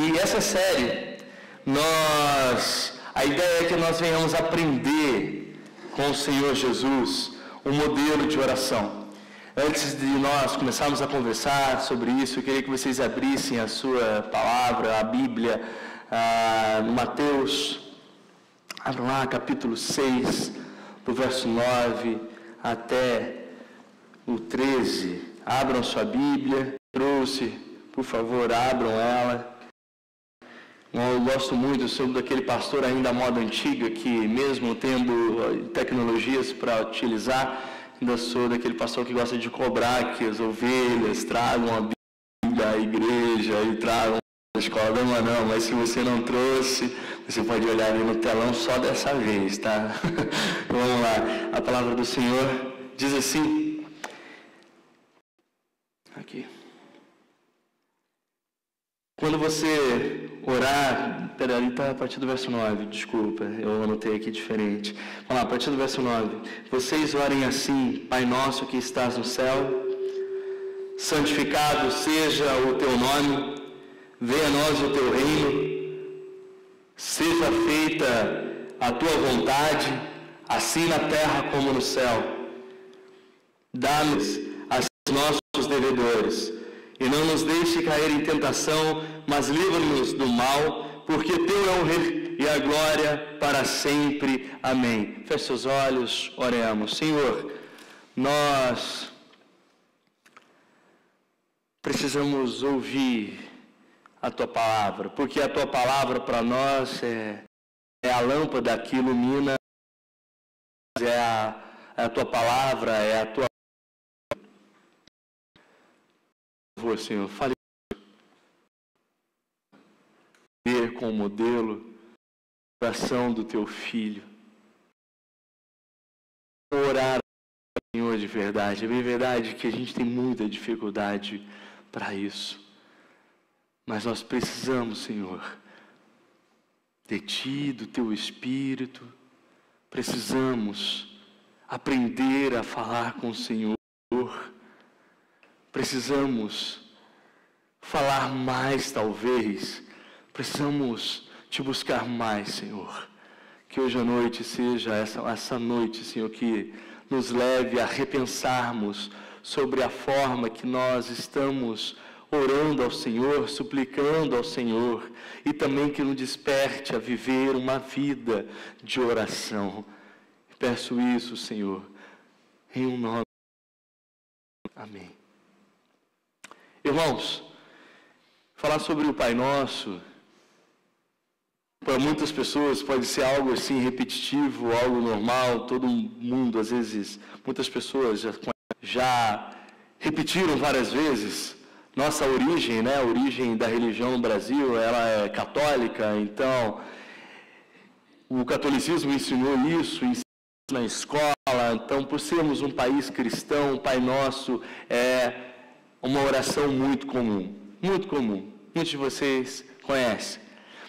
E essa série, a ideia é que nós venhamos aprender com o Senhor Jesus um modelo de oração. Antes de nós começarmos a conversar sobre isso, eu queria que vocês abrissem a sua palavra, a Bíblia, Mateus, abram lá, capítulo 6, do verso 9 até o 13. Abram sua Bíblia, por favor, abram ela. Eu gosto muito, sou daquele pastor ainda à moda antiga, que mesmo tendo tecnologias para utilizar, ainda sou daquele pastor que gosta de cobrar que as ovelhas tragam a Bíblia à igreja e tragam a escola da manhã, mas se você não trouxe, você pode olhar ali no telão só dessa vez, tá? Vamos lá, a palavra do Senhor diz assim, aqui. Quando você orar, peraí, está a partir do verso 9, desculpa, eu anotei aqui diferente. Vamos lá, a partir do verso 9. Vocês orem assim, Pai nosso que estás no céu, santificado seja o teu nome, venha a nós o teu reino, seja feita a tua vontade, assim na terra como no céu. Dá-nos os nossos devedores, e não nos deixe cair em tentação, mas livra-nos do mal, porque teu é o reino e a glória para sempre. Amém. Feche seus olhos, oremos. Senhor, nós precisamos ouvir a tua palavra, porque a tua palavra para nós é a lâmpada que ilumina, é a tua palavra, é a tua. Por favor, Senhor, fale com o modelo da oração do teu filho. Orar, Senhor, de verdade. É bem verdade que a gente tem muita dificuldade para isso. Mas nós precisamos, Senhor, de Ti, do Teu Espírito. Precisamos aprender a falar com o Senhor. Precisamos falar mais, talvez. Precisamos Te buscar mais, Senhor. Que hoje à noite seja essa noite, Senhor, que nos leve a repensarmos sobre a forma que nós estamos orando ao Senhor, suplicando ao Senhor, e também que nos desperte a viver uma vida de oração. Peço isso, Senhor, em um nome. Amém. Irmãos, falar sobre o Pai Nosso, para muitas pessoas pode ser algo assim repetitivo, algo normal, todo mundo, às vezes, muitas pessoas já repetiram várias vezes. Nossa origem, né, a origem da religião no Brasil, ela é católica, então o catolicismo ensinou isso, na escola, então por sermos um país cristão, o Pai Nosso é uma oração muito comum, muitos de vocês conhecem.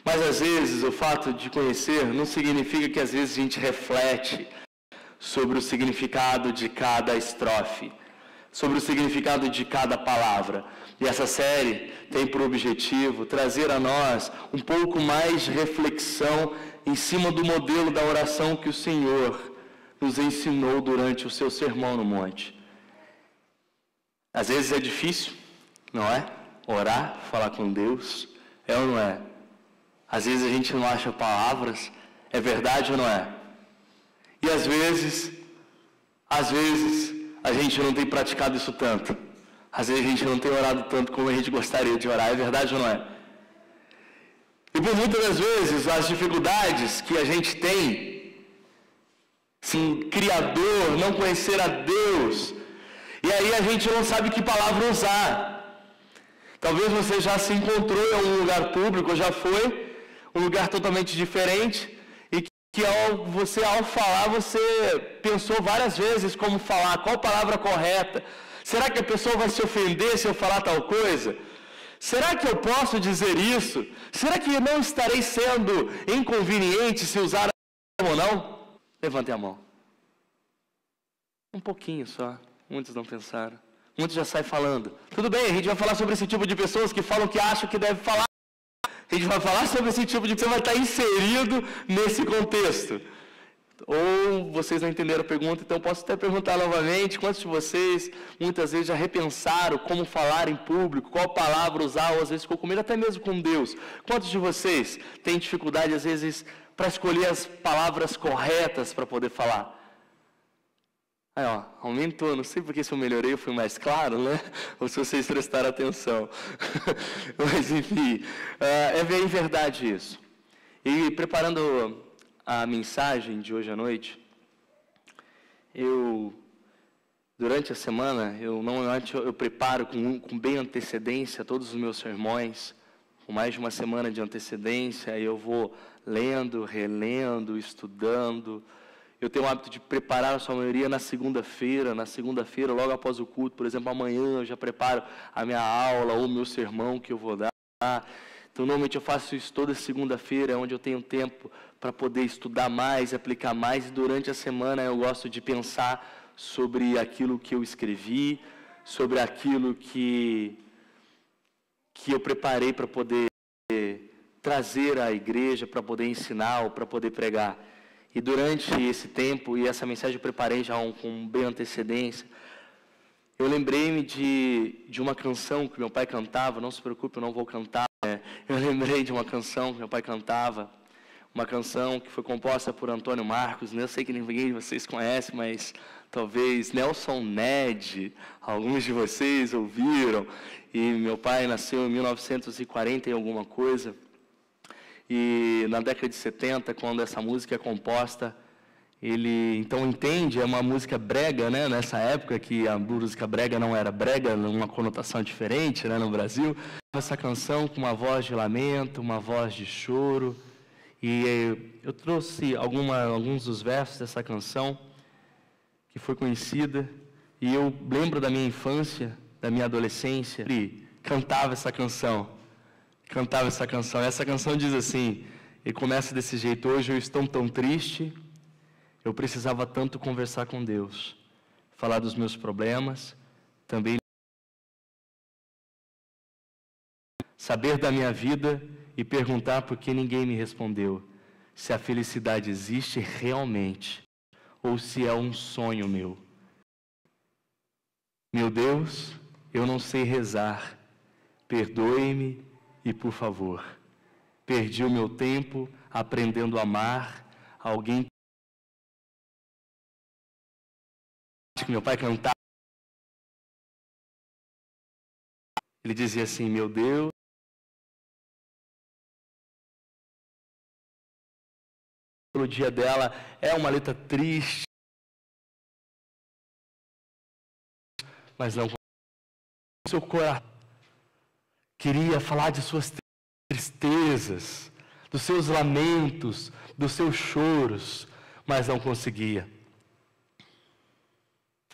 Mas às vezes o fato de conhecer não significa que às vezes a gente reflete sobre o significado de cada estrofe, sobre o significado de cada palavra. E essa série tem por objetivo trazer a nós um pouco mais de reflexão em cima do modelo da oração que o Senhor nos ensinou durante o seu sermão no monte. Às vezes é difícil, não é? Orar, falar com Deus, é ou não é? Às vezes a gente não acha palavras, é verdade ou não é? E às vezes a gente não tem praticado isso tanto. Às vezes a gente não tem orado tanto como a gente gostaria de orar, é verdade ou não é? E por muitas das vezes, as dificuldades que a gente tem, sim, Criador, não conhecer a Deus, e aí a gente não sabe que palavra usar. Talvez você já se encontrou em algum lugar público, já foi, um lugar totalmente diferente, e que ao falar, você pensou várias vezes como falar, qual palavra correta. Será que a pessoa vai se ofender se eu falar tal coisa? Será que eu posso dizer isso? Será que eu não estarei sendo inconveniente se usar a ou não? Levantem a mão. Um pouquinho só. Muitos não pensaram. Muitos já saem falando. Tudo bem, a gente vai falar sobre esse tipo de pessoas que falam que acham que deve falar. A gente vai falar sobre esse tipo de... Você vai estar inserido nesse contexto. Ou vocês não entenderam a pergunta, então posso até perguntar novamente. Quantos de vocês, muitas vezes, já repensaram como falar em público, qual palavra usar, ou às vezes ficou com medo, até mesmo com Deus? Quantos de vocês têm dificuldade, às vezes, para escolher as palavras corretas para poder falar? Aí, ó, aumentou. Não sei porque se eu melhorei eu fui mais claro, né? Ou se vocês prestaram atenção. Mas, enfim, é bem verdade isso. E preparando a mensagem de hoje à noite, durante a semana, normalmente eu preparo com bem antecedência todos os meus sermões, com mais de uma semana de antecedência, aí eu vou lendo, relendo, estudando. Eu tenho o hábito de preparar a sua maioria na segunda-feira, logo após o culto, por exemplo, amanhã eu já preparo a minha aula ou o meu sermão que eu vou dar. Então, normalmente eu faço isso toda segunda-feira, onde eu tenho tempo para poder estudar mais, aplicar mais, e durante a semana eu gosto de pensar sobre aquilo que eu escrevi, sobre aquilo que eu preparei para poder trazer à igreja, para poder ensinar ou para poder pregar. E durante esse tempo, e essa mensagem eu preparei já com bem antecedência, eu lembrei-me de uma canção que meu pai cantava. Não se preocupe, eu não vou cantar. Eu lembrei de uma canção que meu pai cantava, uma canção que foi composta por Antônio Marcos. Eu sei que ninguém de vocês conhece, mas talvez Nelson Ned, alguns de vocês ouviram. E meu pai nasceu em 1940 e alguma coisa. E na década de 70, quando essa música é composta, ele então entende, é uma música brega, né? Nessa época que a música brega não era brega, numa conotação diferente, né? No Brasil. Essa canção com uma voz de lamento, uma voz de choro. E eu trouxe alguns dos versos dessa canção, que foi conhecida, e eu lembro da minha infância, da minha adolescência, e cantava essa canção. Essa canção diz assim, e começa desse jeito: hoje eu estou tão triste, eu precisava tanto conversar com Deus, falar dos meus problemas, também saber da minha vida e perguntar por que ninguém me respondeu, se a felicidade existe realmente ou se é um sonho meu. Meu Deus, eu não sei rezar, perdoe-me e por favor, perdi o meu tempo aprendendo a amar alguém que meu pai cantava. Ele dizia assim: meu Deus, pelo dia dela, é uma letra triste, mas não, seu coração queria falar de suas tristezas, dos seus lamentos, dos seus choros, mas não conseguia.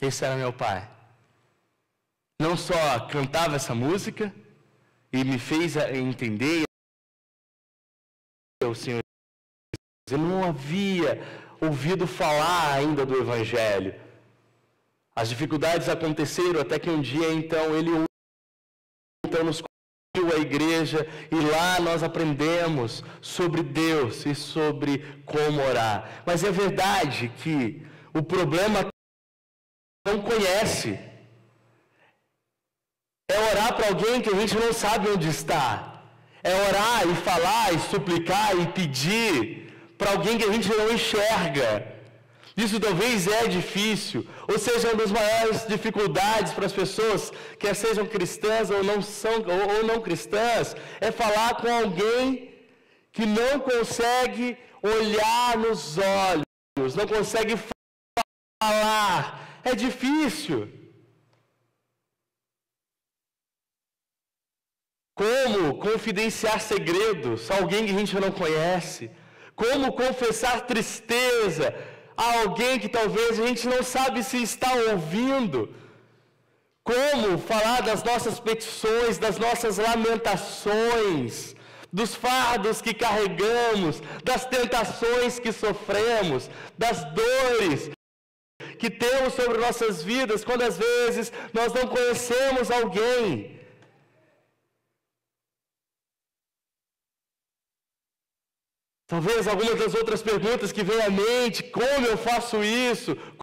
Esse era meu pai. Não só cantava essa música e me fez entender o Senhor. Eu não havia ouvido falar ainda do Evangelho. As dificuldades aconteceram até que um dia, então, ele nos conduziu à igreja e lá nós aprendemos sobre Deus e sobre como orar. Mas é verdade que o problema não conhece. É orar para alguém que a gente não sabe onde está. É orar e falar e suplicar e pedir para alguém que a gente não enxerga. Isso talvez é difícil, ou seja, uma das maiores dificuldades para as pessoas, quer sejam cristãs ou não cristãs, é falar com alguém que não consegue olhar nos olhos, não consegue falar. É difícil. Como confidenciar segredos a alguém que a gente não conhece? Como confessar tristeza a alguém que talvez a gente não sabe se está ouvindo? Como falar das nossas petições, das nossas lamentações, dos fardos que carregamos, das tentações que sofremos, das dores que temos sobre nossas vidas, quando às vezes nós não conhecemos alguém? Talvez algumas das outras perguntas que vêm à mente, como eu faço isso? Como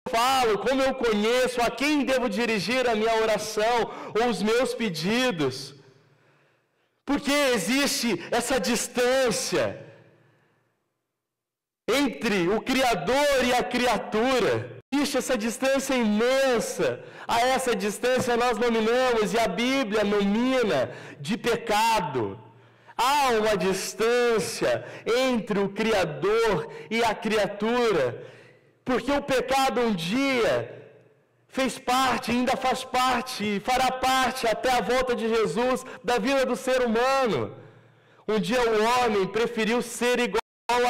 eu falo? Como eu conheço? A quem devo dirigir a minha oração ou os meus pedidos? Porque existe essa distância entre o Criador e a criatura. Existe essa distância imensa. A essa distância nós nominamos, e a Bíblia nomina, de pecado. Há uma distância entre o Criador e a criatura, porque o pecado um dia fez parte, ainda faz parte, e fará parte até a volta de Jesus, da vida do ser humano. Um dia o homem preferiu ser igual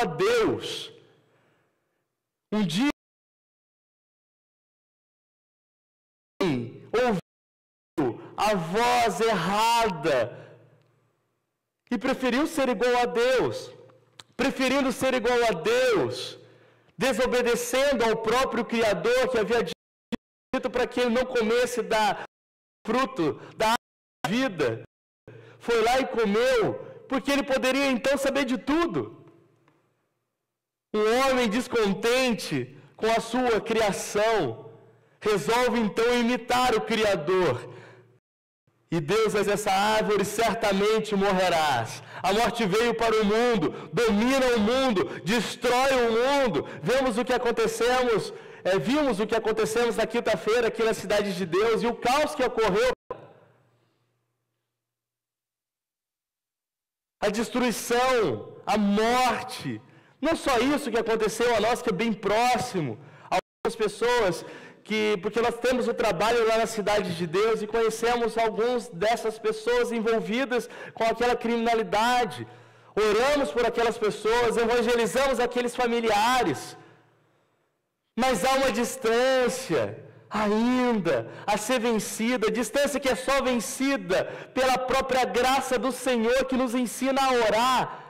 a Deus. Um dia ouviu a voz errada e preferiu ser igual a Deus. Preferindo ser igual a Deus, desobedecendo ao próprio Criador que havia dito para que ele não comesse da fruto da vida, foi lá e comeu, porque ele poderia então saber de tudo. Um homem descontente com a sua criação resolve então imitar o Criador. E Deus diz: essa árvore certamente morrerás. A morte veio para o mundo, domina o mundo, destrói o mundo. Vimos o que acontecemos na quinta-feira aqui na cidade de Deus e o caos que ocorreu. A destruição, a morte. Não só isso que aconteceu a nós, que é bem próximo. Algumas pessoas porque nós temos o trabalho lá na cidade de Deus e conhecemos algumas dessas pessoas envolvidas com aquela criminalidade. Oramos por aquelas pessoas, evangelizamos aqueles familiares. Mas há uma distância ainda a ser vencida, distância que é só vencida pela própria graça do Senhor, que nos ensina a orar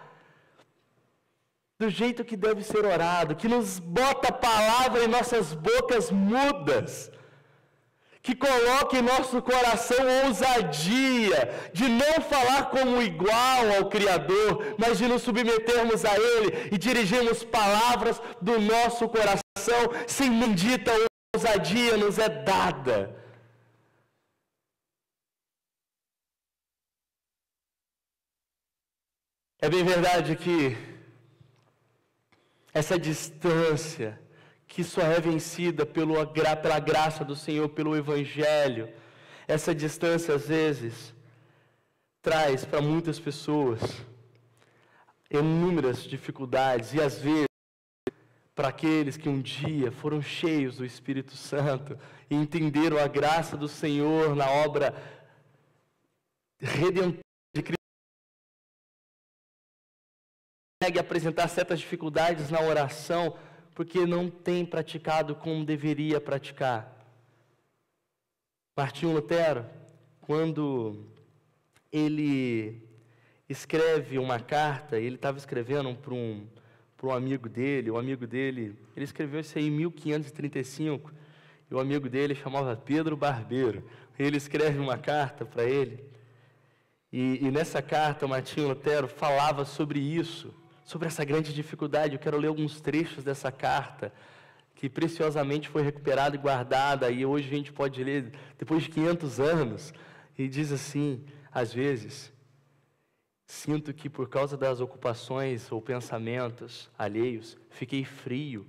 do jeito que deve ser orado, que nos bota a palavra em nossas bocas mudas, que coloca em nosso coração ousadia de não falar como igual ao Criador, mas de nos submetermos a Ele e dirigirmos palavras do nosso coração, sem bendita ousadia nos é dada. É bem verdade que essa distância, que só é vencida pela graça do Senhor, pelo Evangelho, essa distância, às vezes, traz para muitas pessoas inúmeras dificuldades, e às vezes, para aqueles que um dia foram cheios do Espírito Santo e entenderam a graça do Senhor na obra redentora de Cristo, consegue apresentar certas dificuldades na oração porque não tem praticado como deveria praticar. Martinho Lutero, quando ele escreve uma carta, ele estava escrevendo para um amigo dele, ele escreveu isso aí em 1535, e o amigo dele chamava Pedro Barbeiro. Ele escreve uma carta para ele, e nessa carta o Martinho Lutero falava sobre isso, sobre essa grande dificuldade. Eu quero ler alguns trechos dessa carta, que preciosamente foi recuperada e guardada, e hoje a gente pode ler depois de 500 anos, e diz assim: às vezes, sinto que por causa das ocupações ou pensamentos alheios, fiquei frio,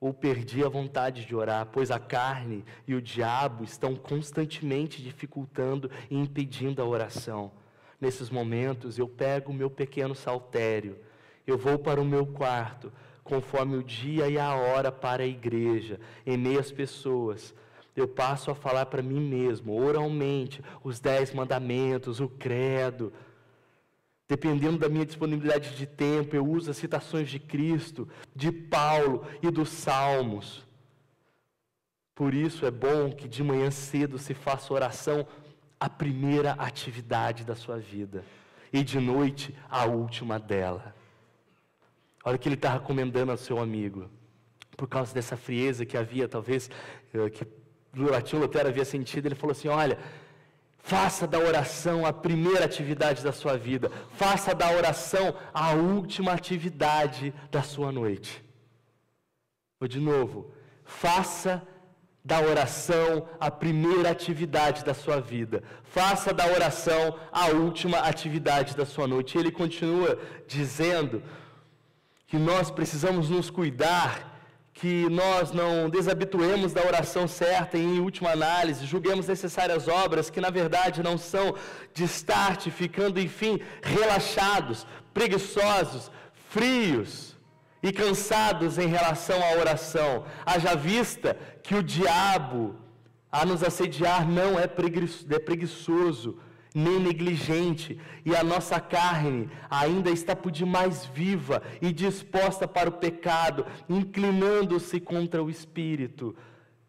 ou perdi a vontade de orar, pois a carne e o diabo estão constantemente dificultando e impedindo a oração. Nesses momentos, eu pego o meu pequeno saltério, eu vou para o meu quarto, conforme o dia e a hora para a igreja, em meio às pessoas. Eu passo a falar para mim mesmo, oralmente, os 10 mandamentos, o credo. Dependendo da minha disponibilidade de tempo, eu uso as citações de Cristo, de Paulo e dos Salmos. Por isso é bom que de manhã cedo se faça oração, a primeira atividade da sua vida, e de noite a última dela. Olha o que ele está recomendando ao seu amigo. Por causa dessa frieza que havia, talvez, que Martinho Lutero havia sentido, ele falou assim: olha, Faça da oração a primeira atividade da sua vida. Faça da oração a última atividade da sua noite. Vou de novo. Faça da oração a primeira atividade da sua vida. Faça da oração a última atividade da sua noite. E ele continua dizendo que nós precisamos nos cuidar, que nós não desabituemos da oração certa e, em última análise, julguemos necessárias obras que, na verdade, não são de start, ficando, enfim, relaxados, preguiçosos, frios e cansados em relação à oração. Haja vista que o diabo, a nos assediar, não é preguiçoso, nem negligente, e a nossa carne ainda está por demais viva e disposta para o pecado, inclinando-se contra o espírito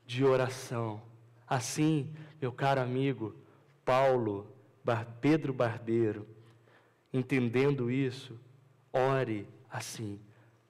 de oração. Assim, meu caro amigo, Pedro Barbeiro, entendendo isso, ore assim: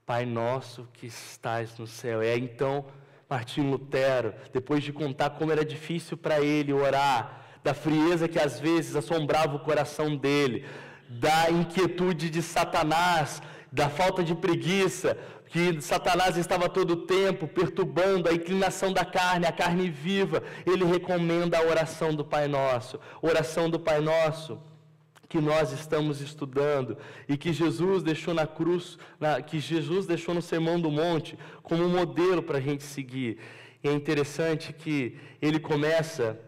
Pai nosso que estás no céu. É então Martinho Lutero, depois de contar como era difícil para ele orar, da frieza que às vezes assombrava o coração dele, da inquietude de Satanás, da falta de preguiça, que Satanás estava todo o tempo perturbando a inclinação da carne, a carne viva. Ele recomenda a oração do Pai Nosso, oração do Pai Nosso que nós estamos estudando e que Jesus deixou na cruz, que Jesus deixou no Sermão do Monte como um modelo para a gente seguir. E é interessante que ele começa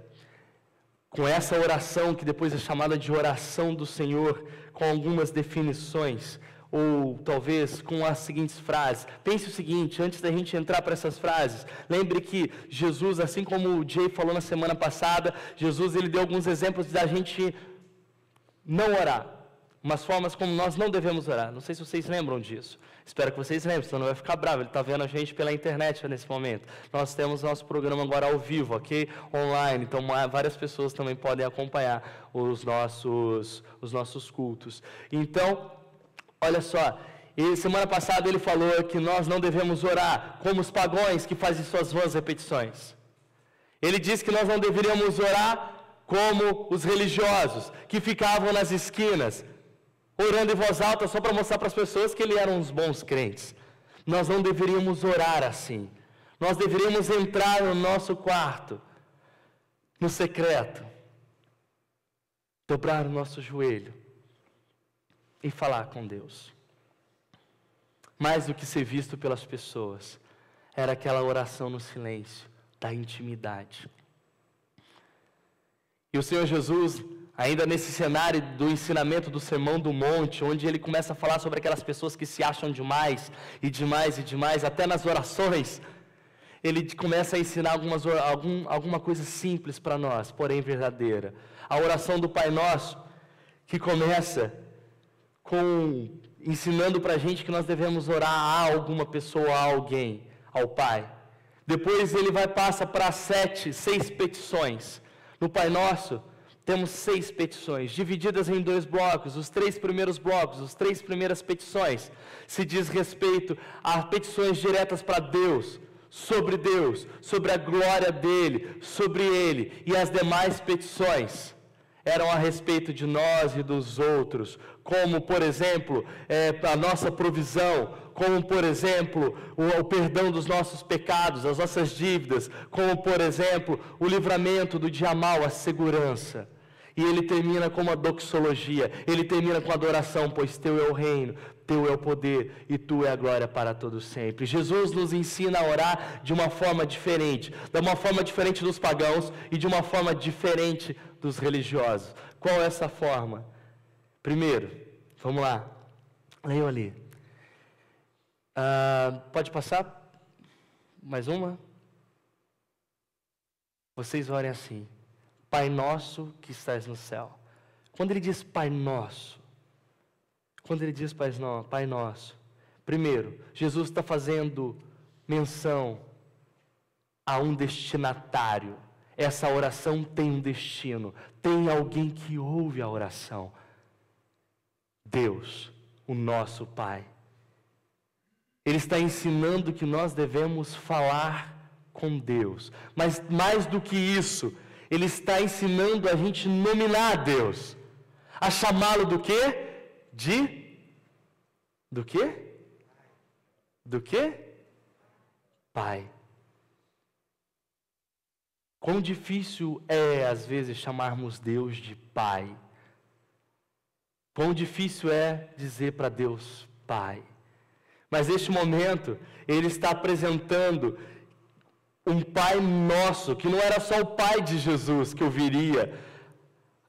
com essa oração, que depois é chamada de oração do Senhor, com algumas definições, ou talvez com as seguintes frases. Pense o seguinte, antes da gente entrar para essas frases, lembre que Jesus, assim como o Jay falou na semana passada, Jesus ele deu alguns exemplos da gente não orar, umas formas como nós não devemos orar. Não sei se vocês lembram disso. Espero que vocês lembrem, senão não vai ficar bravo. Ele está vendo a gente pela internet nesse momento. Nós temos nosso programa agora ao vivo, ok? Online. Então, várias pessoas também podem acompanhar os nossos cultos. Então, olha só. Semana passada ele falou que nós não devemos orar como os pagões que fazem suas vãs repetições. Ele disse que nós não deveríamos orar como os religiosos que ficavam nas esquinas, orando em voz alta só para mostrar para as pessoas que eles eram uns bons crentes. Nós não deveríamos orar assim. Nós deveríamos entrar no nosso quarto, no secreto, dobrar o nosso joelho e falar com Deus. Mais do que ser visto pelas pessoas, era aquela oração no silêncio, da intimidade. E o Senhor Jesus, ainda nesse cenário do ensinamento do Sermão do Monte, onde ele começa a falar sobre aquelas pessoas que se acham demais, e demais, e demais, até nas orações, ele começa a ensinar alguma coisa simples para nós, porém verdadeira. A oração do Pai Nosso, que começa ensinando para a gente que nós devemos orar a alguma pessoa, a alguém, ao Pai. Depois ele passa para 6 petições. No Pai Nosso, temos 6 petições, divididas em 2 blocos. Os 3 primeiros blocos, as 3 primeiras petições, se diz respeito a petições diretas para Deus, sobre a glória dele, sobre ele. E as demais petições eram a respeito de nós e dos outros, como, por exemplo, a nossa provisão, como, por exemplo, o perdão dos nossos pecados, as nossas dívidas, como, por exemplo, o livramento do dia mau, a segurança. E ele termina com uma doxologia, ele termina com adoração, pois teu é o reino, teu é o poder e tu é a glória para todos sempre. Jesus nos ensina a orar de uma forma diferente dos pagãos e de uma forma diferente dos religiosos. Qual é essa forma? Primeiro, vamos lá, leiam ali. Pode passar? Mais uma? Vocês orem assim: Pai nosso que estás no céu. Quando ele diz Pai nosso, Pai nosso, primeiro, Jesus está fazendo menção a um destinatário. Essa oração tem um destino, tem alguém que ouve a oração. Deus, o nosso Pai. Ele está ensinando que nós devemos falar com Deus. Mas mais do que isso, Ele está ensinando a gente a nominar a Deus, a chamá-lo do quê? Do quê? Do quê? Pai. Quão difícil é, às vezes, chamarmos Deus de Pai. Quão difícil é dizer para Deus Pai. Mas neste momento, Ele está apresentando um Pai nosso, que não era só o Pai de Jesus que ouviria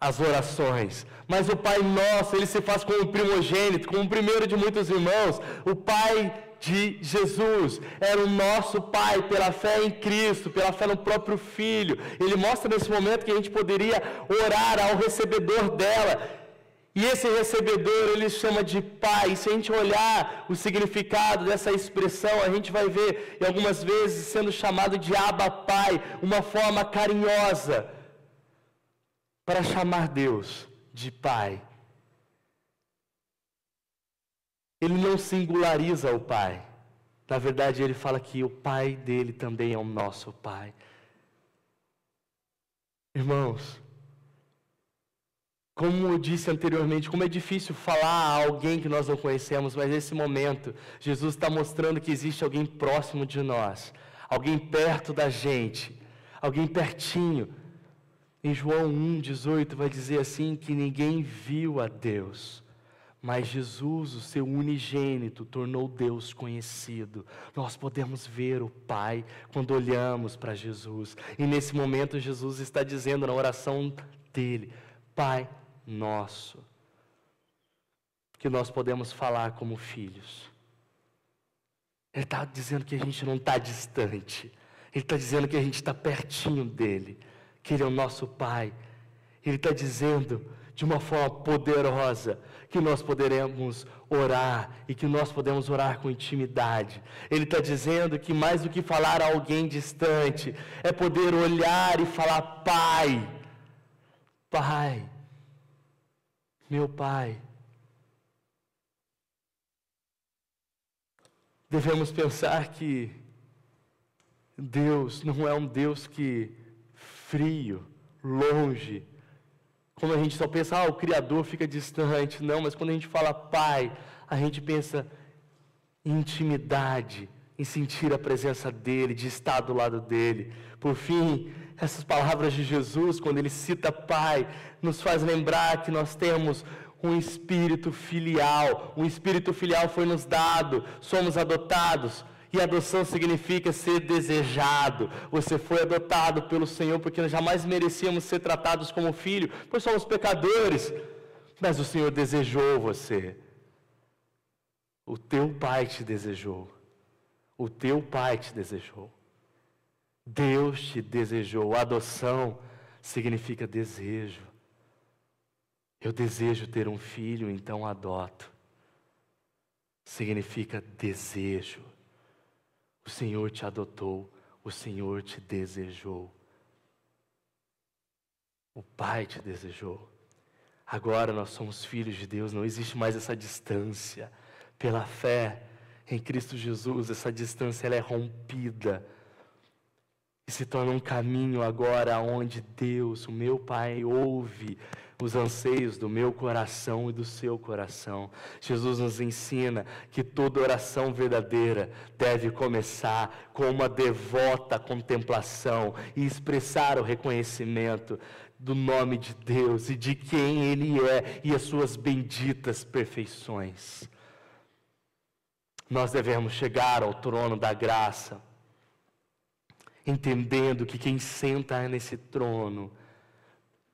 as orações, mas o Pai nosso, Ele se faz como o primogênito, como o primeiro de muitos irmãos. O Pai de Jesus era o nosso Pai pela fé em Cristo, pela fé no próprio Filho. Ele mostra nesse momento que a gente poderia orar ao recebedor dela, e esse recebedor Ele chama de Pai. E se a gente olhar o significado dessa expressão, a gente vai ver, e algumas vezes, sendo chamado de Abba Pai, uma forma carinhosa para chamar Deus de Pai. Ele não singulariza o Pai. Na verdade, ele fala que o Pai dele também é o nosso Pai. Irmãos, como eu disse anteriormente, como é difícil falar a alguém que nós não conhecemos, mas nesse momento, Jesus está mostrando que existe alguém próximo de nós, alguém perto da gente, alguém pertinho. Em João 1,18 vai dizer assim, que ninguém viu a Deus, mas Jesus, o seu unigênito, tornou Deus conhecido. Nós podemos ver o Pai quando olhamos para Jesus. E nesse momento Jesus está dizendo na oração dele, Pai nosso, que nós podemos falar como filhos. Ele está dizendo que a gente não está distante. Ele está dizendo que a gente está pertinho dele, que Ele é o nosso Pai. Ele está dizendo de uma forma poderosa que nós poderemos orar e que nós podemos orar com intimidade. Ele está dizendo que mais do que falar a alguém distante, é poder olhar e falar, Pai, Pai, meu Pai. Devemos pensar que Deus não é um Deus que frio, longe, como a gente só pensa, o Criador fica distante. Não, mas quando a gente fala Pai, a gente pensa em intimidade, em sentir a presença dEle, de estar do lado dEle. Por fim, essas palavras de Jesus, quando Ele cita Pai, nos faz lembrar que nós temos um espírito filial. Um espírito filial foi nos dado, somos adotados. E adoção significa ser desejado. Você foi adotado pelo Senhor porque nós jamais merecíamos ser tratados como filho, pois somos pecadores. Mas o Senhor desejou você. O teu Pai te desejou. O teu Pai te desejou. Deus te desejou. Adoção significa desejo. Eu desejo ter um filho, então adoto. Significa desejo. O Senhor te adotou, o Senhor te desejou. O Pai te desejou. Agora nós somos filhos de Deus, não existe mais essa distância. Pela fé em Cristo Jesus, essa distância ela é rompida. E se torna um caminho agora onde Deus, o meu Pai, ouve os anseios do meu coração e do seu coração. Jesus nos ensina que toda oração verdadeira deve começar com uma devota contemplação e expressar o reconhecimento do nome de Deus e de quem Ele é e as suas benditas perfeições. Nós devemos chegar ao trono da graça, entendendo que quem senta nesse trono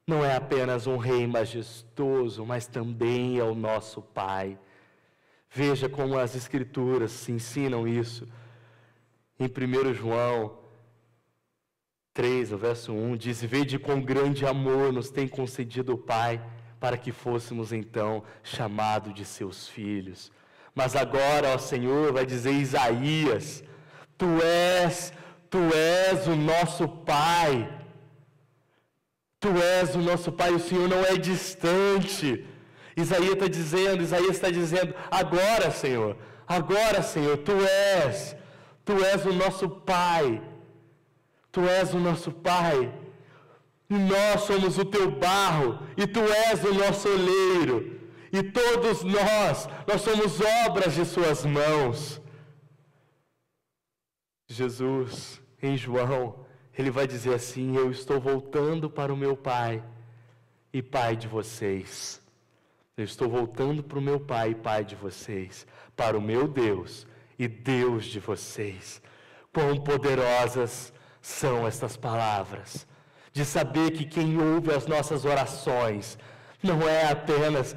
não é apenas um rei majestoso, mas também é o nosso Pai. Veja como as Escrituras se ensinam isso. Em 1 João 3, no verso 1, diz, vede quão grande amor nos tem concedido o Pai, para que fôssemos então chamados de seus filhos. Mas agora, ó Senhor, vai dizer Isaías, Tu és o nosso Pai. Tu és o nosso Pai, o Senhor não é distante. Isaías está dizendo, agora Senhor, Tu és o nosso Pai. Tu és o nosso Pai. E nós somos o teu barro, e tu és o nosso oleiro. E todos nós somos obras de suas mãos. Jesus, em João, ele vai dizer assim: eu estou voltando para o meu Pai e Pai de vocês. Eu estou voltando para o meu Pai e Pai de vocês, para o meu Deus e Deus de vocês. Quão poderosas são estas palavras, de saber que quem ouve as nossas orações não é apenas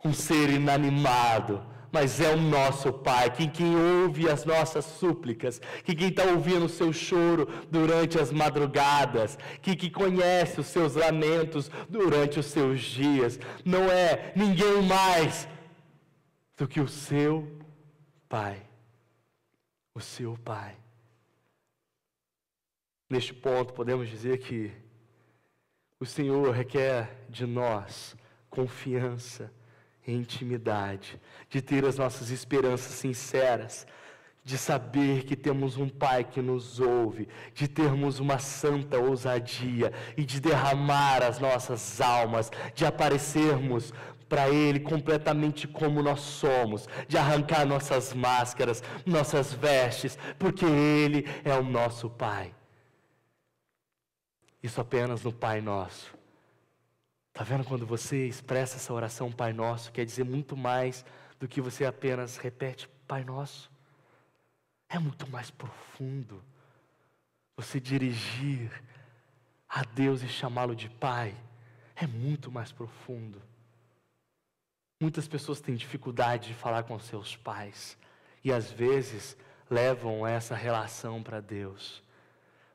um ser inanimado, mas é o nosso Pai, que quem ouve as nossas súplicas, que quem está ouvindo o seu choro durante as madrugadas, que conhece os seus lamentos durante os seus dias, não é ninguém mais do que o seu Pai. O seu Pai. Neste ponto, podemos dizer que o Senhor requer de nós confiança e intimidade, de ter as nossas esperanças sinceras, de saber que temos um Pai que nos ouve, de termos uma santa ousadia e de derramar as nossas almas, de aparecermos para Ele completamente como nós somos, de arrancar nossas máscaras, nossas vestes, porque Ele é o nosso Pai. Isso apenas no Pai Nosso. Está vendo quando você expressa essa oração Pai Nosso, quer dizer muito mais do que você apenas repete Pai Nosso. É muito mais profundo você dirigir a Deus e chamá-lo de Pai. É muito mais profundo. Muitas pessoas têm dificuldade de falar com seus pais e às vezes levam essa relação para Deus.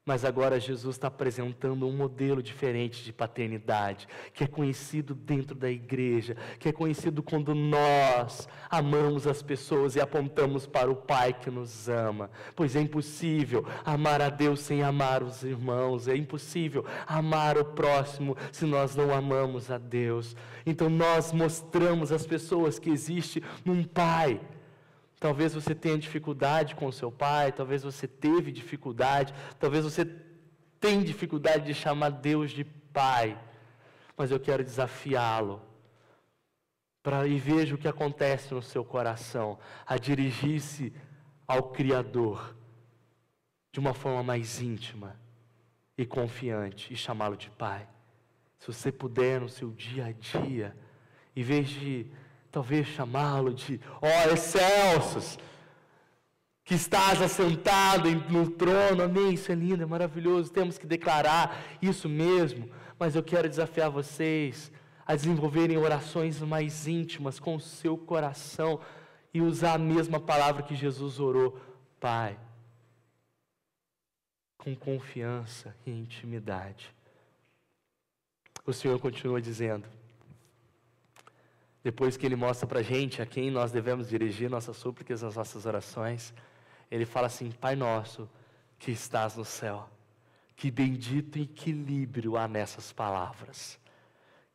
Mas agora Jesus está apresentando um modelo diferente de paternidade, que é conhecido dentro da igreja, que é conhecido quando nós amamos as pessoas e apontamos para o Pai que nos ama. Pois é impossível amar a Deus sem amar os irmãos, é impossível amar o próximo se nós não amamos a Deus. Então nós mostramos às pessoas que existe um Pai. Talvez você tenha dificuldade com o seu pai, talvez você teve dificuldade, talvez você tenha dificuldade de chamar Deus de Pai. Mas eu quero desafiá-lo e veja o que acontece no seu coração, a dirigir-se ao Criador de uma forma mais íntima e confiante e chamá-lo de Pai. Se você puder no seu dia a dia, em vez de talvez chamá-lo de, ó excelsos, que estás assentado no trono, amém, isso é lindo, é maravilhoso, temos que declarar isso mesmo, mas eu quero desafiar vocês a desenvolverem orações mais íntimas com o seu coração e usar a mesma palavra que Jesus orou, Pai, com confiança e intimidade. O Senhor continua dizendo, depois que Ele mostra para a gente a quem nós devemos dirigir nossas súplicas, as nossas orações, Ele fala assim, Pai nosso que estás no céu, que bendito equilíbrio há nessas palavras,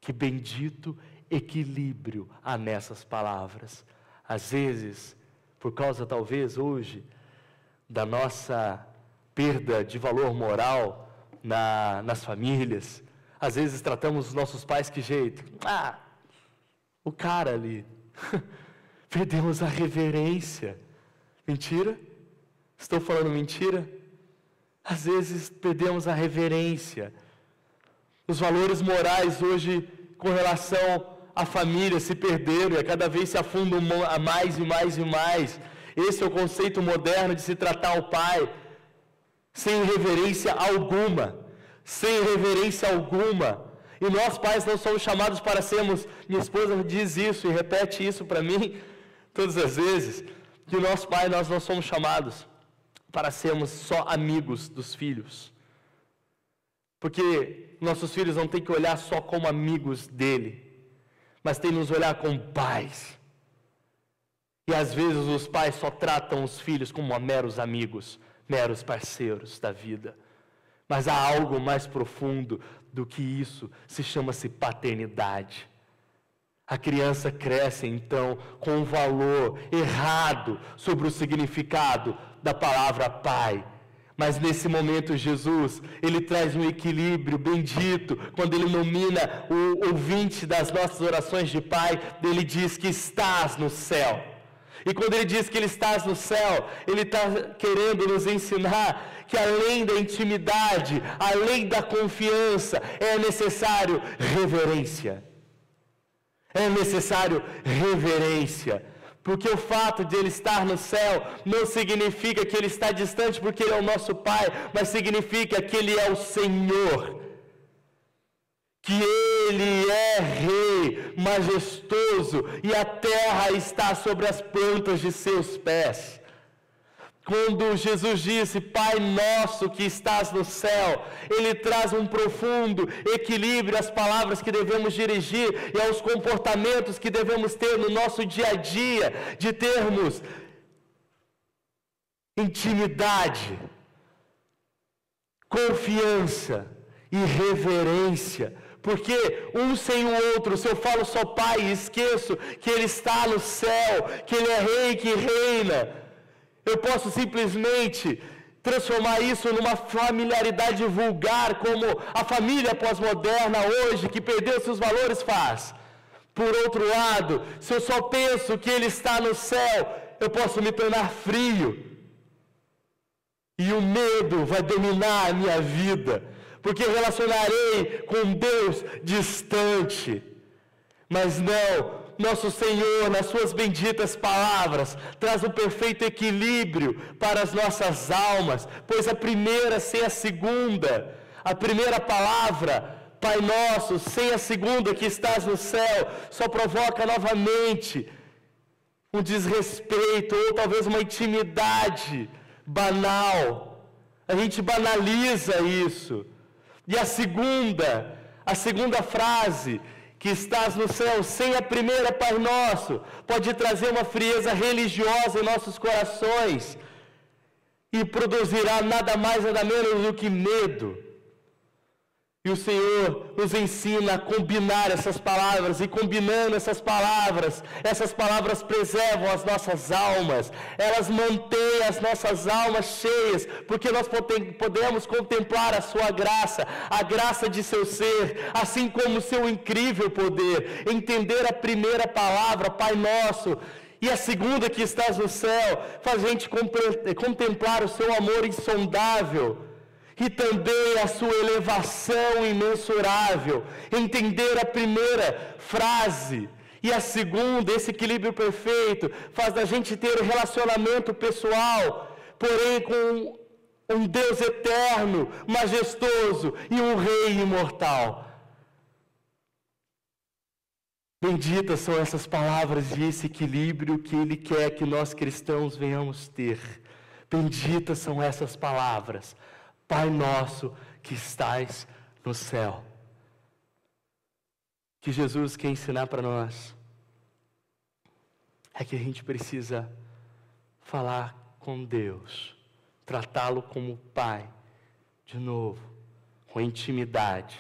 que bendito equilíbrio há nessas palavras. Às vezes, por causa talvez hoje, da nossa perda de valor moral nas famílias, às vezes tratamos os nossos pais que jeito? O cara ali. Perdemos a reverência. Mentira? Estou falando mentira? Às vezes perdemos a reverência. Os valores morais hoje com relação à família se perderam e a cada vez se afundam a mais e mais e mais. Esse é o conceito moderno de se tratar o pai sem reverência alguma. Sem reverência alguma. E nós pais não somos chamados para sermos, minha esposa diz isso e repete isso para mim todas as vezes, que nós pais nós não somos chamados para sermos só amigos dos filhos. Porque nossos filhos não têm que olhar só como amigos dele, mas têm que nos olhar como pais. E às vezes os pais só tratam os filhos como meros amigos, meros parceiros da vida. Mas há algo mais profundo do que isso, chama-se paternidade. A criança cresce, então, com um valor errado sobre o significado da palavra pai. Mas nesse momento Jesus, ele traz um equilíbrio bendito, quando ele nomina o ouvinte das nossas orações de Pai, ele diz que estás no céu. E quando ele diz que ele estás no céu, ele está querendo nos ensinar que além da intimidade, além da confiança, é necessário reverência. É necessário reverência. Porque o fato de ele estar no céu não significa que ele está distante porque ele é o nosso Pai, mas significa que ele é o Senhor. Que ele é Rei, majestoso, e a terra está sobre as plantas de seus pés. Quando Jesus disse, Pai nosso que estás no céu, ele traz um profundo equilíbrio às palavras que devemos dirigir e aos comportamentos que devemos ter no nosso dia a dia, de termos intimidade, confiança e reverência. Porque um sem o outro, se eu falo só Pai e esqueço que ele está no céu, que ele é Rei que reina, eu posso simplesmente transformar isso numa familiaridade vulgar, como a família pós-moderna hoje, que perdeu seus valores, faz. Por outro lado, se eu só penso que ele está no céu, eu posso me tornar frio. E o medo vai dominar a minha vida, porque relacionarei com Deus distante. Mas não. Nosso Senhor, nas suas benditas palavras, traz um perfeito equilíbrio para as nossas almas, pois a primeira sem a segunda, a primeira palavra, Pai Nosso, sem a segunda que estás no céu, só provoca novamente um desrespeito, ou talvez uma intimidade banal. A gente banaliza isso. E a segunda frase, que estás no céu, sem a primeira, Pai Nosso, pode trazer uma frieza religiosa em nossos corações e produzirá nada mais, nada menos do que medo. E o Senhor nos ensina a combinar essas palavras, e combinando essas palavras preservam as nossas almas, elas mantêm as nossas almas cheias, porque nós podemos contemplar a sua graça, a graça de seu ser, assim como o seu incrível poder, entender a primeira palavra, Pai Nosso, e a segunda que estás no céu, faz a gente contemplar o seu amor insondável, e também a sua elevação imensurável, entender a primeira frase, e a segunda, esse equilíbrio perfeito, faz a gente ter um relacionamento pessoal, porém com um Deus eterno, majestoso, e um Rei imortal. Benditas são essas palavras e esse equilíbrio que Ele quer que nós cristãos venhamos ter. Benditas são essas palavras. Pai Nosso que estais no céu. Que Jesus quer ensinar para nós é que a gente precisa falar com Deus, tratá-lo como Pai, de novo, com intimidade.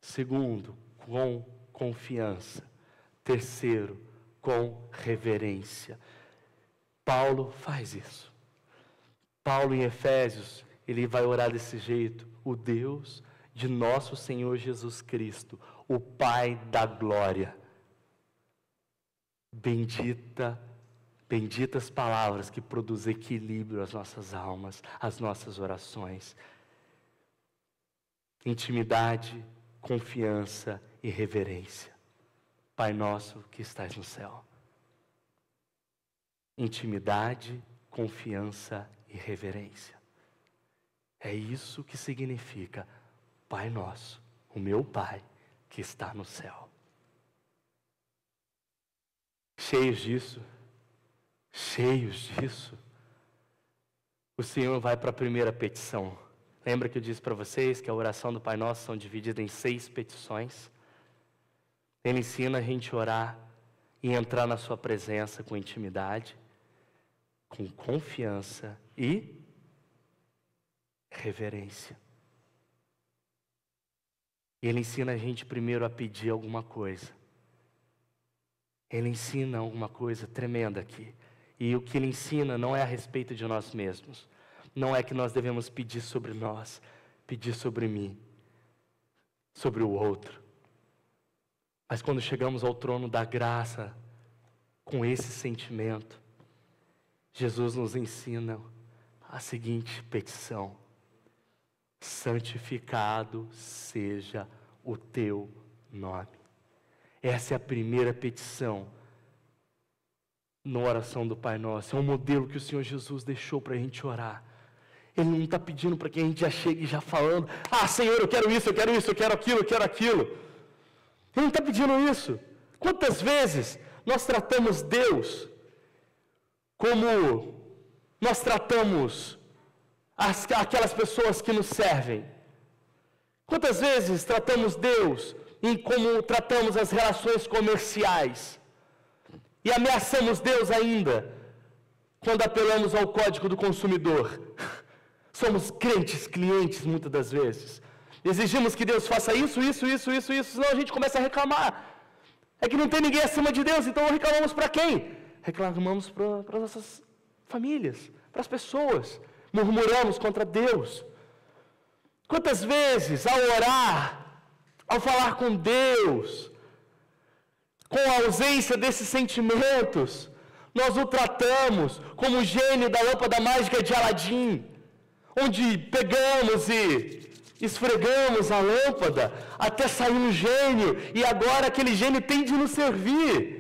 Segundo, com confiança. Terceiro, com reverência. Paulo faz isso. Paulo em Efésios, ele vai orar desse jeito: o Deus de nosso Senhor Jesus Cristo, o Pai da glória. Benditas palavras que produzem equilíbrio às nossas almas, às nossas orações. Intimidade, confiança e reverência. Pai nosso que estás no céu. Intimidade, confiança e reverência. É isso que significa Pai Nosso, o meu Pai que está no céu. Cheios disso, o Senhor vai para a primeira petição. Lembra que eu disse para vocês que a oração do Pai Nosso são divididas em 6 petições? Ele ensina a gente a orar e entrar na sua presença com intimidade, com confiança e reverência. Ele ensina a gente primeiro a pedir alguma coisa. Ele ensina alguma coisa tremenda aqui. E o que ele ensina não é a respeito de nós mesmos, não é que nós devemos pedir sobre nós, pedir sobre mim, sobre o outro. Mas quando chegamos ao trono da graça, com esse sentimento, Jesus nos ensina a seguinte petição: santificado seja o teu nome. Essa é a primeira petição na oração do Pai Nosso. É um modelo que o Senhor Jesus deixou para a gente orar. Ele não está pedindo para que a gente já chegue já falando: ah, Senhor, eu quero isso, eu quero isso, eu quero aquilo, eu quero aquilo. Ele não está pedindo isso. Quantas vezes nós tratamos Deus como nós tratamos aquelas pessoas que nos servem? Quantas vezes tratamos Deus em como tratamos as relações comerciais? E ameaçamos Deus ainda quando apelamos ao código do consumidor. Somos crentes, clientes muitas das vezes. Exigimos que Deus faça isso, senão a gente começa a reclamar. É que não tem ninguém acima de Deus, então reclamamos para quem? Reclamamos para as nossas famílias, para as pessoas. Murmuramos contra Deus. Quantas vezes, ao orar, ao falar com Deus, com a ausência desses sentimentos, nós o tratamos como o gênio da lâmpada mágica de Aladim, onde pegamos e esfregamos a lâmpada até sair um gênio, e agora aquele gênio tem de nos servir.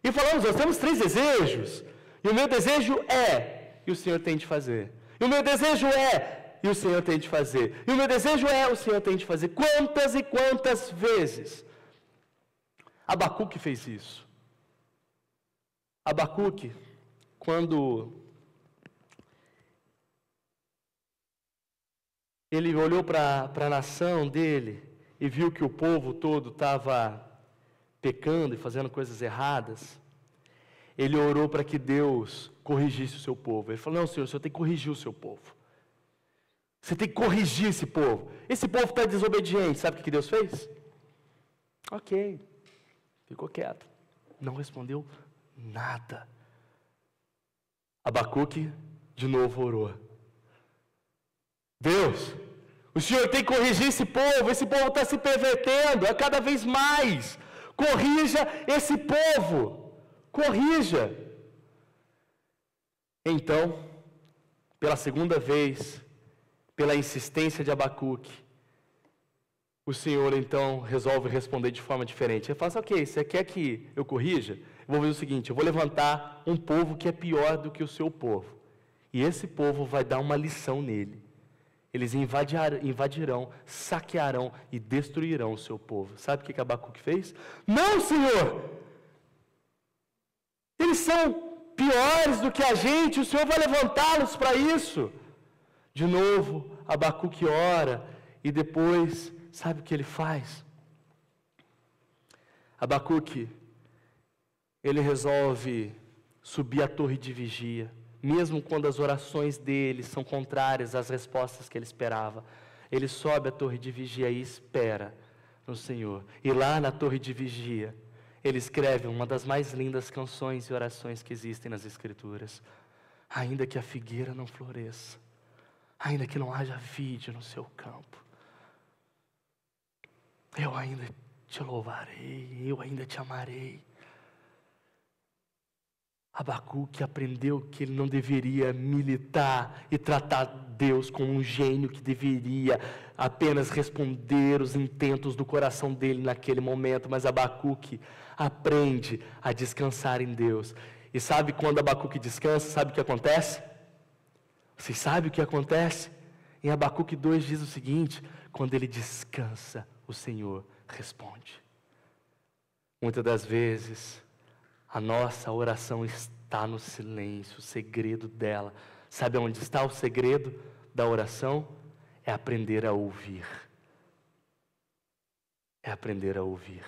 E falamos: nós temos 3 desejos, e o meu desejo é, e o Senhor tem de fazer. E o meu desejo é, e o Senhor tem de fazer. E o meu desejo é, o Senhor tem de fazer. Quantas e quantas vezes Abacuque fez isso? Abacuque, quando ele olhou para a nação dele e viu que o povo todo estava pecando e fazendo coisas erradas, ele orou para que Deus corrigisse o seu povo. Ele falou: não, Senhor, o Senhor tem que corrigir o seu povo. Você tem que corrigir esse povo. Esse povo está desobediente. Sabe o que Deus fez? Ok, ficou quieto. Não respondeu nada. Abacuque de novo orou: Deus, o Senhor tem que corrigir esse povo está se pervertendo a cada vez mais. Corrija esse povo, corrija. Então, pela segunda vez, pela insistência de Abacuque, o Senhor então resolve responder de forma diferente. Ele fala assim: ok, você quer que eu corrija? Eu vou fazer o seguinte: eu vou levantar um povo que é pior do que o seu povo, e esse povo vai dar uma lição nele. Eles invadirão, saquearão e destruirão o seu povo. Sabe o que Abacuque fez? Não, Senhor! Eles são piores do que a gente, o Senhor vai levantá-los para isso. De novo, Abacuque ora, e depois, sabe o que ele faz? Abacuque, ele resolve subir a torre de vigia, mesmo quando as orações dele são contrárias às respostas que ele esperava. Ele sobe a torre de vigia e espera no Senhor. E lá na torre de vigia, ele escreve uma das mais lindas canções e orações que existem nas Escrituras. Ainda que a figueira não floresça, ainda que não haja vide no seu campo, eu ainda te louvarei, eu ainda te amarei. Abacuque aprendeu que ele não deveria militar e tratar Deus como um gênio que deveria apenas responder os intentos do coração dele naquele momento, mas Abacuque aprende a descansar em Deus. E sabe quando Abacuque descansa, sabe o que acontece? Vocês sabem o que acontece? Em Abacuque 2 diz o seguinte: quando ele descansa, o Senhor responde. Muitas das vezes, a nossa oração está no silêncio, o segredo dela. Sabe onde está o segredo da oração? É aprender a ouvir. É aprender a ouvir.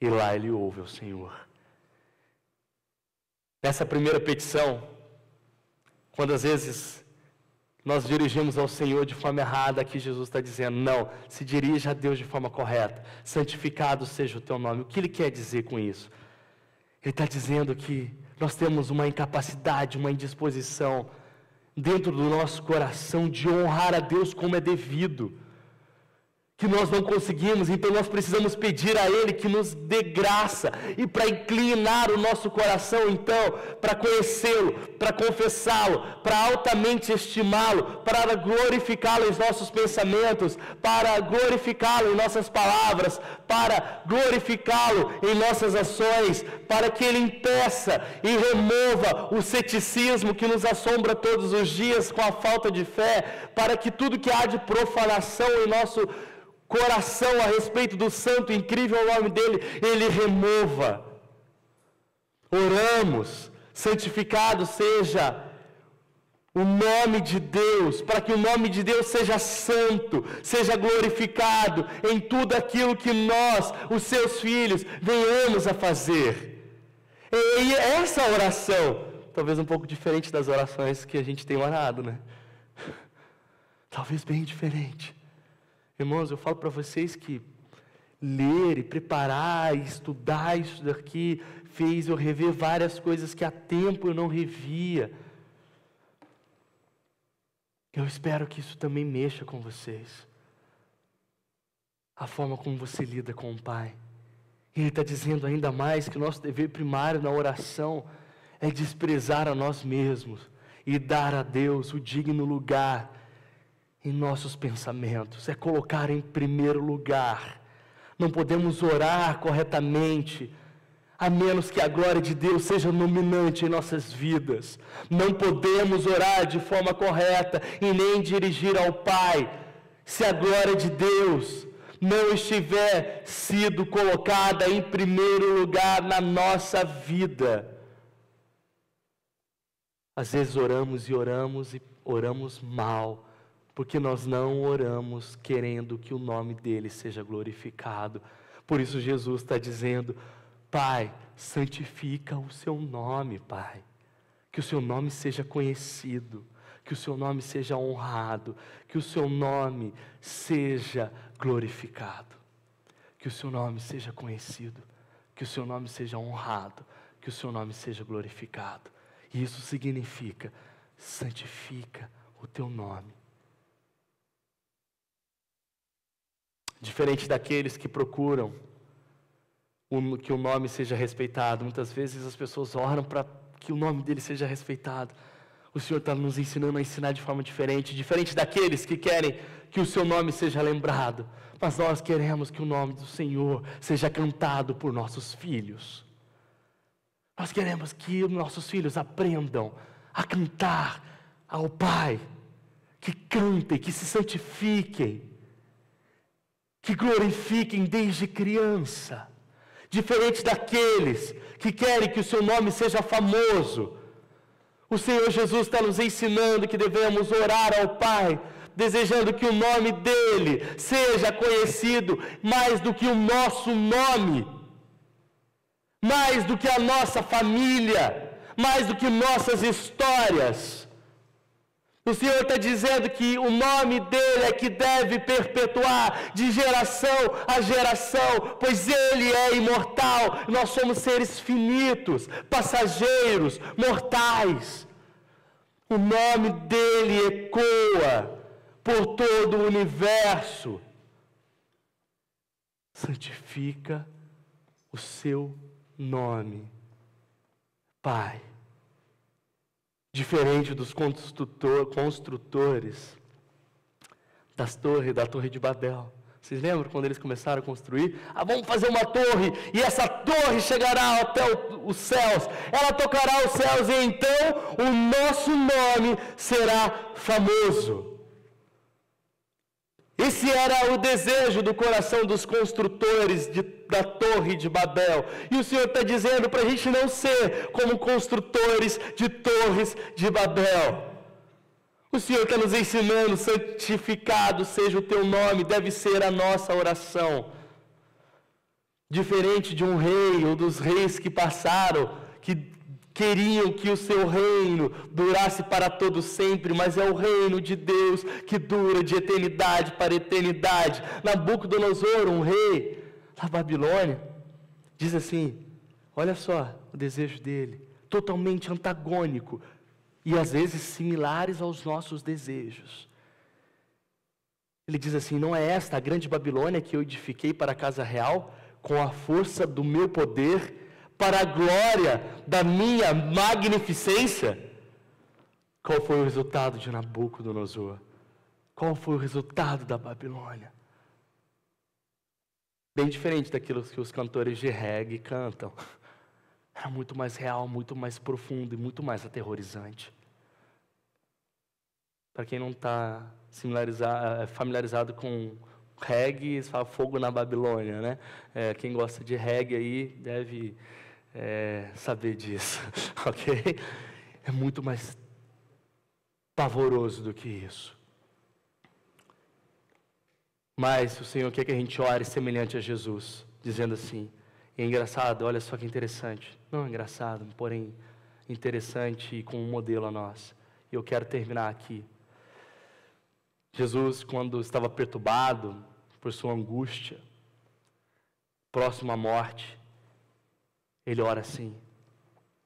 E lá ele ouve o Senhor. Nessa primeira petição, quando às vezes nós dirigimos ao Senhor de forma errada, aqui Jesus está dizendo: não, se dirija a Deus de forma correta. Santificado seja o teu nome. O que ele quer dizer com isso? Ele está dizendo que nós temos uma incapacidade, uma indisposição dentro do nosso coração de honrar a Deus como é devido, que nós não conseguimos, então nós precisamos pedir a Ele que nos dê graça, e para inclinar o nosso coração, então, para conhecê-lo, para confessá-lo, para altamente estimá-lo, para glorificá-lo em nossos pensamentos, para glorificá-lo em nossas palavras, para glorificá-lo em nossas ações, para que Ele impeça e remova o ceticismo que nos assombra todos os dias com a falta de fé, para que tudo que há de profanação em nosso coração a respeito do santo e incrível nome dele, Ele remova. Oramos, santificado seja o nome de Deus, para que o nome de Deus seja santo, seja glorificado em tudo aquilo que nós, os seus filhos, venhamos a fazer. E essa oração, talvez um pouco diferente das orações que a gente tem orado, né? Talvez bem diferente. Irmãos, eu falo para vocês que ler e preparar e estudar isso daqui fez eu rever várias coisas que há tempo eu não revia. Eu espero que isso também mexa com vocês. A forma como você lida com o Pai. Ele está dizendo ainda mais que o nosso dever primário na oração é desprezar a nós mesmos e dar a Deus o digno lugar em nossos pensamentos, é colocar em primeiro lugar. Não podemos orar corretamente, a menos que a glória de Deus seja dominante em nossas vidas. Não podemos orar de forma correta e nem dirigir ao Pai, se a glória de Deus não estiver sido colocada em primeiro lugar na nossa vida. Às vezes oramos e oramos mal, porque nós não oramos querendo que o nome dele seja glorificado. Por isso Jesus está dizendo: Pai, santifica o seu nome, Pai. Que o seu nome seja conhecido, que o seu nome seja honrado, que o seu nome seja glorificado. Que o seu nome seja conhecido, que o seu nome seja honrado, que o seu nome seja glorificado. E isso significa: santifica o teu nome. Diferente daqueles que procuram que o nome seja respeitado. Muitas vezes as pessoas oram para que o nome dele seja respeitado. O Senhor está nos ensinando a ensinar de forma diferente. Diferente daqueles que querem que o seu nome seja lembrado. Mas nós queremos que o nome do Senhor seja cantado por nossos filhos. Nós queremos que os nossos filhos aprendam a cantar ao Pai. Que cantem, que se santifiquem, que glorifiquem desde criança. Diferente daqueles que querem que o seu nome seja famoso. O Senhor Jesus está nos ensinando que devemos orar ao Pai, desejando que o nome dele seja conhecido mais do que o nosso nome, mais do que a nossa família, mais do que nossas histórias. O Senhor está dizendo que o nome dele é que deve perpetuar de geração a geração, pois ele é imortal. Nós somos seres finitos, passageiros, mortais. O nome dele ecoa por todo o universo. Santifica o seu nome, Pai. Diferente dos construtores da Torre de Babel. Vocês lembram quando eles começaram a construir? Vamos fazer uma torre, e essa torre chegará até os céus. Ela tocará os céus, e então o nosso nome será famoso. Esse era o desejo do coração dos construtores da Torre de Babel. E o Senhor está dizendo para a gente não ser como construtores de torres de Babel. O Senhor está nos ensinando: santificado seja o teu nome, deve ser a nossa oração. Diferente de um rei ou dos reis que passaram, que queriam que o seu reino durasse para todo sempre, mas é o reino de Deus que dura de eternidade para eternidade. Nabucodonosor, um rei da Babilônia, diz assim: olha só o desejo dele, totalmente antagônico e às vezes similares aos nossos desejos. Ele diz assim: não é esta a grande Babilônia que eu edifiquei para a casa real, com a força do meu poder, para a glória da minha magnificência? Qual foi o resultado de Nabucodonosor? Qual foi o resultado da Babilônia? Bem diferente daquilo que os cantores de reggae cantam. Era muito mais real, muito mais profundo e muito mais aterrorizante. Para quem não está familiarizado com reggae, eles falam fogo na Babilônia, né? Quem gosta de reggae aí deve saber disso, ok? É muito mais pavoroso do que isso. Mas o Senhor quer que a gente ore semelhante a Jesus, dizendo assim, e é engraçado, olha só que interessante, não é engraçado, porém interessante e com um modelo a nós. E eu quero terminar aqui. Jesus, quando estava perturbado por sua angústia, próximo à morte, ele ora assim: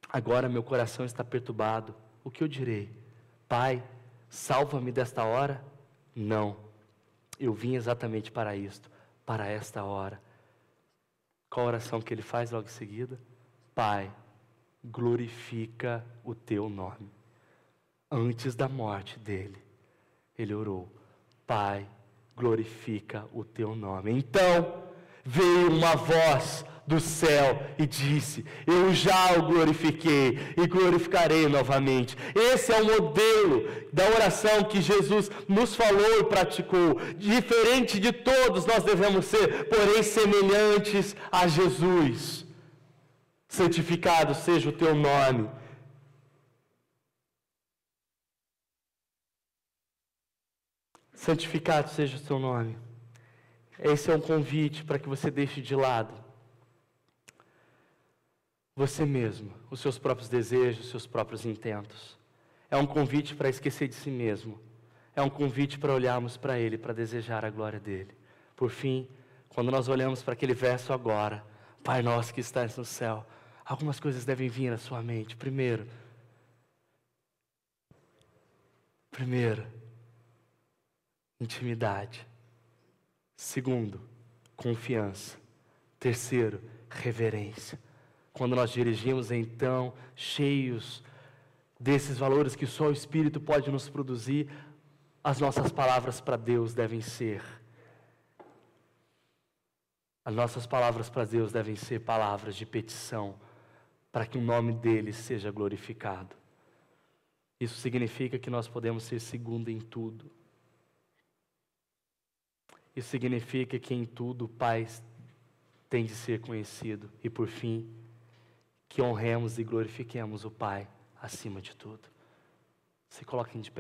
agora meu coração está perturbado, o que eu direi? Pai, salva-me desta hora? Não. Eu vim exatamente para isto, para esta hora. Qual a oração que ele faz logo em seguida? Pai, glorifica o teu nome. Antes da morte dele, ele orou: Pai, glorifica o teu nome. Então, veio uma voz do céu e disse: eu já o glorifiquei e glorificarei novamente. Esse é o modelo da oração que Jesus nos falou e praticou. Diferente de todos nós devemos ser, porém semelhantes a Jesus. Santificado seja o teu nome. Santificado seja o teu nome. Esse é um convite para que você deixe de lado você mesmo, os seus próprios desejos, os seus próprios intentos. É um convite para esquecer de si mesmo. É um convite para olharmos para Ele, para desejar a glória dEle. Por fim, quando nós olhamos para aquele verso agora, Pai nosso que estás no céu, algumas coisas devem vir na sua mente. Primeiro, intimidade. Segundo, confiança. Terceiro, reverência. Quando nós dirigimos, então, cheios desses valores que só o Espírito pode nos produzir, as nossas palavras para Deus devem ser. As nossas palavras para Deus devem ser palavras de petição, para que o nome dEle seja glorificado. Isso significa que nós podemos ser segundo em tudo. Isso significa que em tudo o Pai tem de ser conhecido. E por fim, que honremos e glorifiquemos o Pai acima de tudo. Se coloquem de pé.